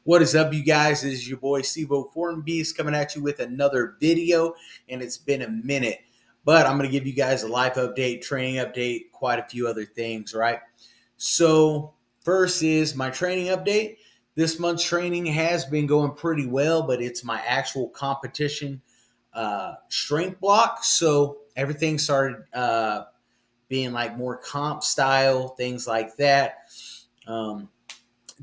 What is up, you guys? This is your boy Sivo Fortin Beast coming at you with another video, and it's been a minute, but I'm going to give you guys a life update, training update, quite a few other things, right? So, first is my training update. This month's training has been going pretty well, but it's my actual competition strength block, so everything started being like more comp style, things like that. Um,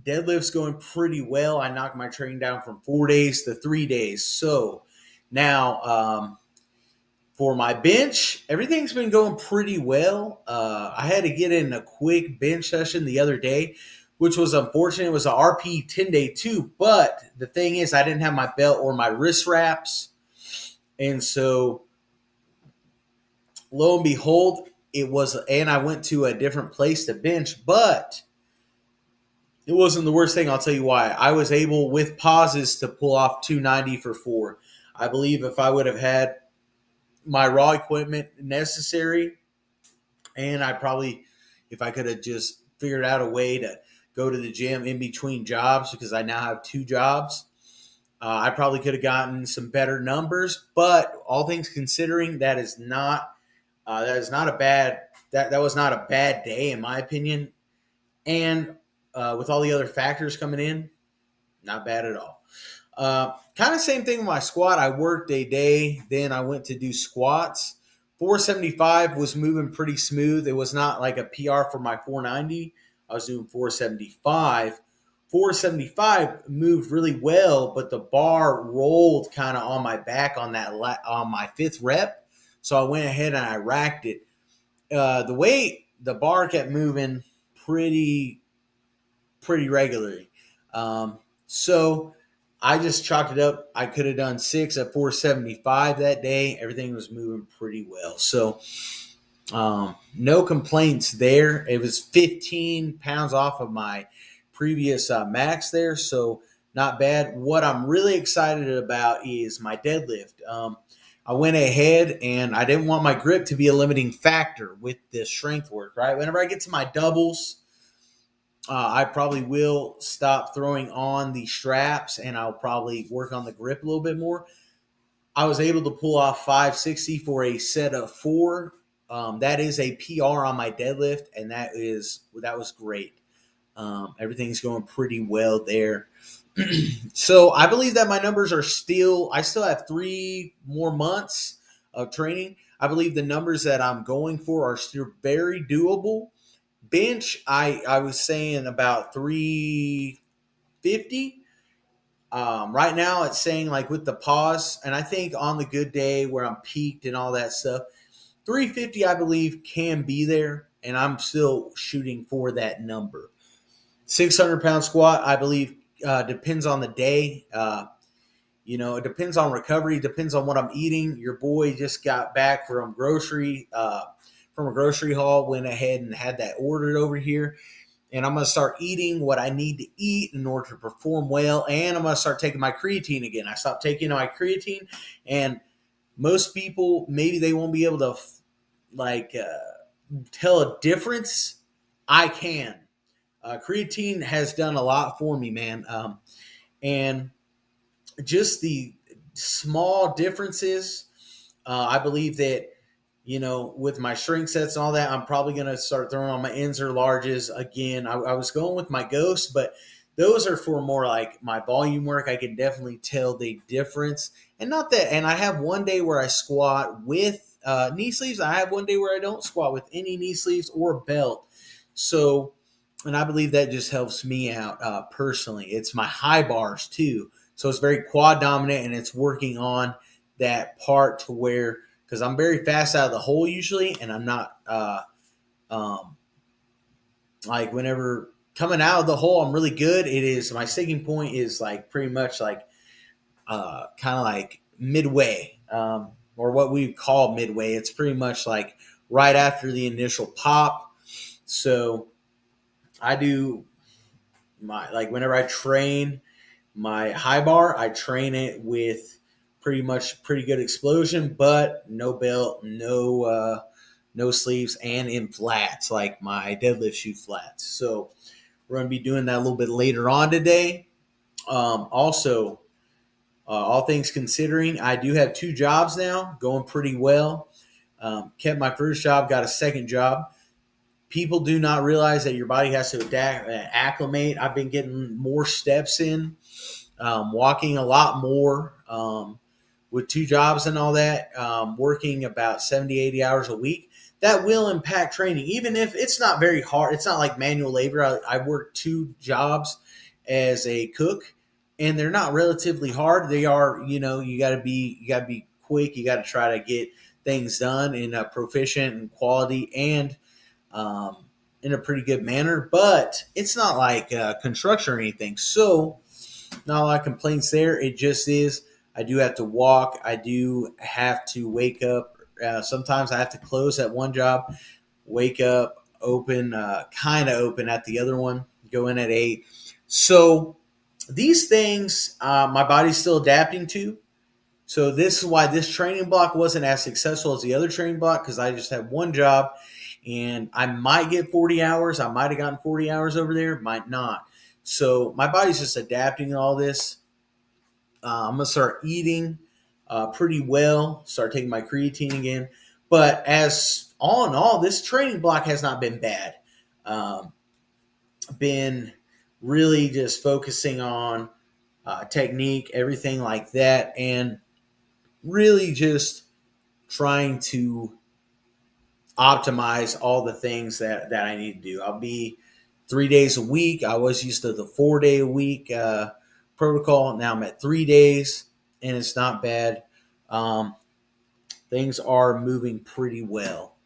Deadlift's going pretty well. I knocked my training down from 4 days to 3 days. So now for my bench, everything's been going pretty well. I had to get in a quick bench session the other day, which was unfortunate. It was a RP 10 day too. But the thing is, I didn't have my belt or my wrist wraps. And so lo and behold, and I went to a different place to bench, but it wasn't the worst thing. I'll tell you why. I was able, with pauses, to pull off 290 for 4. I believe if I would have had my raw equipment necessary, and if I could have just figured out a way to go to the gym in between jobs, because I now have 2 jobs, I probably could have gotten some better numbers. But all things considering, that was not a bad day in my opinion. And with all the other factors coming in, not bad at all. Kind of same thing with my squat. I worked a day, then I went to do squats. 475 was moving pretty smooth. It was not like a PR for my 490. I was doing 475. 475 moved really well, but the bar rolled kind of on my back on my 5th rep. So I went ahead and I racked it. The bar kept moving pretty regularly. So I just chalked it up. I could have done 6 at 475 that day. Everything was moving pretty well. So no complaints there. It was 15 pounds off of my previous max there. So not bad. What I'm really excited about is my deadlift. I went ahead and I didn't want my grip to be a limiting factor with this strength work, right? Whenever I get to my doubles, I probably will stop throwing on the straps and I'll probably work on the grip a little bit more. I was able to pull off 560 for a set of 4. That is a PR on my deadlift, and that was great. Everything's going pretty well there. So I believe that my numbers I still have 3 more months of training. I believe the numbers that I'm going for are still very doable. Bench, I was saying about 350. Right now, it's saying like with the pause, and I think on the good day where I'm peaked and all that stuff, 350 I believe can be there, and I'm still shooting for that number. 600-pound squat, I believe, depends on the day. It depends on recovery, depends on what I'm eating. Your boy just got back from a grocery haul, went ahead and had that ordered over here. And I'm going to start eating what I need to eat in order to perform well. And I'm going to start taking my creatine again. I stopped taking my creatine. And most people, maybe they won't be able to tell a difference. I can. Creatine has done a lot for me, man. And just the small differences, I believe that, with my shrink sets and all that, I'm probably going to start throwing on my ends or larges again. I was going with my ghosts, but those are for more like my volume work. I can definitely tell the difference. And not that, and I have one day where I squat with knee sleeves. I have one day where I don't squat with any knee sleeves or belt. So, and I believe that just helps me out personally. It's my high bars too. So it's very quad dominant, and it's working on that part to where, because I'm very fast out of the hole usually, and I'm not like whenever coming out of the hole, I'm really good. It is my sticking point is like pretty much like kind of like midway, or what we call midway. It's pretty much like right after the initial pop. So I do whenever I train my high bar, I train it with pretty good explosion, but no belt, no sleeves, and in flats like my deadlift shoe flats. So we're going to be doing that a little bit later on today. Also, all things considering, I do have 2 jobs now, going pretty well. Kept my first job, got a second job. People do not realize that your body has to adapt, acclimate. I've been getting more steps in, walking a lot more, with 2 jobs and all that, working about 70, 80 hours a week. That will impact training, even if it's not very hard. It's not like manual labor. I work 2 jobs as a cook, and they're not relatively hard. They are, you got to be quick. You got to try to get things done in a proficient and quality and um, in a pretty good manner. But it's not like construction or anything. So not a lot of complaints there. It just is. I do have to walk. I do have to wake up. Sometimes I have to close at one job, wake up, open, kind of open at the other one, go in at 8. So these things, my body's still adapting to. So this is why this training block wasn't as successful as the other training block, because I just had one job and I might get 40 hours. I might have gotten 40 hours over there, might not. So my body's just adapting to all this. I'm going to start eating pretty well, start taking my creatine again. But as all in all, this training block has not been bad. Um, been really just focusing on technique, everything like that, and really just trying to optimize all the things that I need to do. I'll be 3 days a week. I was used to the 4 day a week protocol. Now I'm at 3 days, and it's not bad. Um, things are moving pretty well.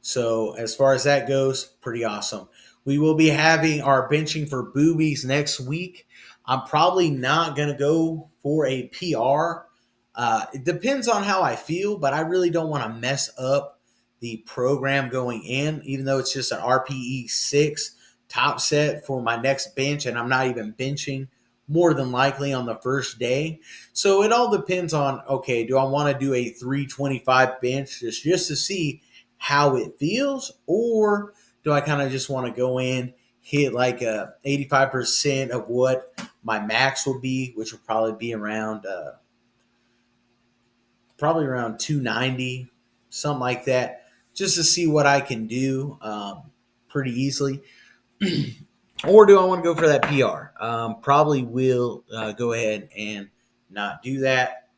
So as far as that goes, pretty awesome. We will be having our benching for boobies next week. I'm probably not going to go for a PR. It depends on how I feel, but I really don't want to mess up the program going in, even though it's just an RPE 6 top set for my next bench, and I'm not even benching more than likely on the first day. So it all depends on, okay, do I want to do a 325 bench just to see how it feels, or do I kind of just want to go in, hit like 85% of what my max will be, which will probably be around 290, something like that, just to see what I can do pretty easily. Or do I want to go for that PR? Probably will go ahead and not do that.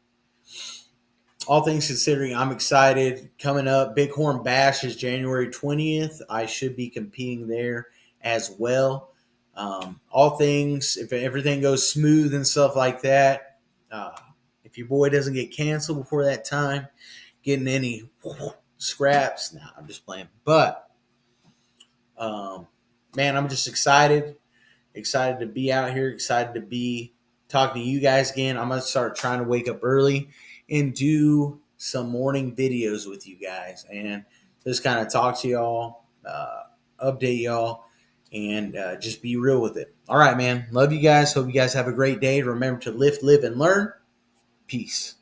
All things considering, I'm excited. Coming up, Bighorn Bash is January 20th. I should be competing there as well. All things, if everything goes smooth and stuff like that, if your boy doesn't get canceled before that time, getting any scraps, nah, I'm just playing. But, man, I'm just excited to be out here, excited to be talking to you guys again. I'm going to start trying to wake up early and do some morning videos with you guys and just kind of talk to y'all, update y'all, and just be real with it. All right, man. Love you guys. Hope you guys have a great day. Remember to lift, live, and learn. Peace.